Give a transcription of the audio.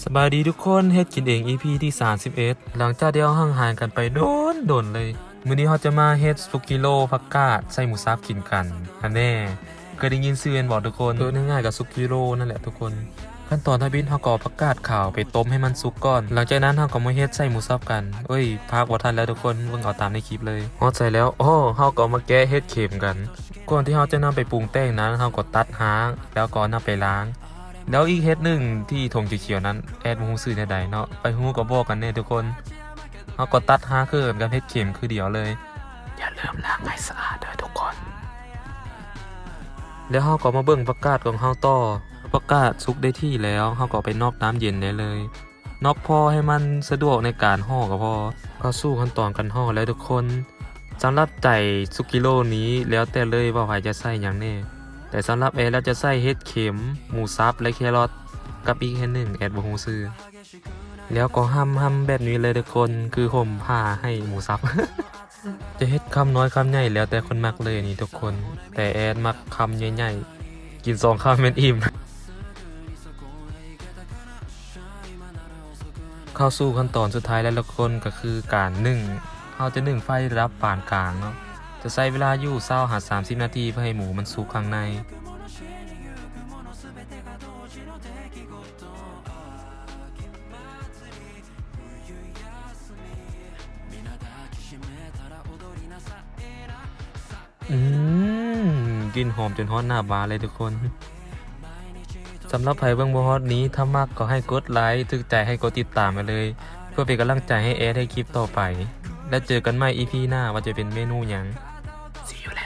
สบายดีทุกคนเฮ็ดกินเอง EP ที่31หลังจากเดียวห่างหายกันไปโดนเลยมื้อนี้เราจะมาเฮ็ดซุกิโลผักกาดใส่หมูสับกินกันอันแน่เคยได้ยินชื่อบ่ทุกคนง่ายๆกับซุกิโลนั่นแหละทุกคนขั้นตอนทำบินเฮาก็ผักกาดขาวไปต้มให้มันสุกก่อนหลังจากนั้นเฮาก็มาเฮ็ดใส่หมูสับกันพากบ่ทันแล้วทุกคนเบิ่งเอาตามในคลิปเลยฮอดใส่แล้วเฮาก็มาแกะเฮ็ดเข็มกันก่อนที่เฮาจะนำไปปรุงแต่งนั้นเฮาก็ตัดหางแล้วก็นำไปล้างแล้วอีกเฮ็ดหนึ่งที่ธงเขียวๆนั้นแอดบ่ฮู้ชื่อใดๆเนาะไปฮู้ก็บอกกันแน่ทุกคนเฮาก็ตัดหางคือกับเฮ็ดเข็มคือเดียวเลยอย่าลืมล้างให้สะอาดเด้อทุกคนแล้วเฮาก็มาเบิ่งผักกาดของเฮาต่อผักกาดสุกได้ที่แล้วเฮาก็ไปนอกน้ำเย็นได้เลยนอกพอให้มันสะดวกในการห่อก็พอเข้าสู่ขั้นตอนการห่อแล้วทุกคนสำหรับไก่ซุกิโลนี้แล้วแต่เลยว่าใครจะใส่หยังแน่แต่สำหรับแอดแล้วจะใส่เห็ดเข็มหมูสับและแครอทกับอีกแค่หนึ่งแอดบ่ฮู้ชื่อแล้วก็ห้ำแบบนี้เลยทุกคนคือห่มผ้าให้หมูสับ จะเฮ็ดคำน้อยคำใหญ่แล้วแต่คนมักเลยนี่ทุกคนแต่แอดมักคำใหญ่ๆกิน2คำแม่นอิ่ม เข้าสู่ขั้นตอนสุดท้ายแล้วทุกคนก็คือการนึ่งเราจะนึ่งไฟระดับปานกลางเนาะจะใช้เวลาอยู่20-30 นาทีเพื่อให้หมูมันสุกข้างในกลิ่นหอมจนฮอดหน้าบานเลยทุกคนสำหรับไผเบิ่งบ่ฮอดนี้ถ้ามักก็ให้กดไลค์ถึกใจให้กดติดตามไปเลยเพื่อเป็นกำลังใจให้แอดให้คลิปต่อไปและเจอกันใหม่ EP หน้าว่าจะเป็นเมนูหยัง See you later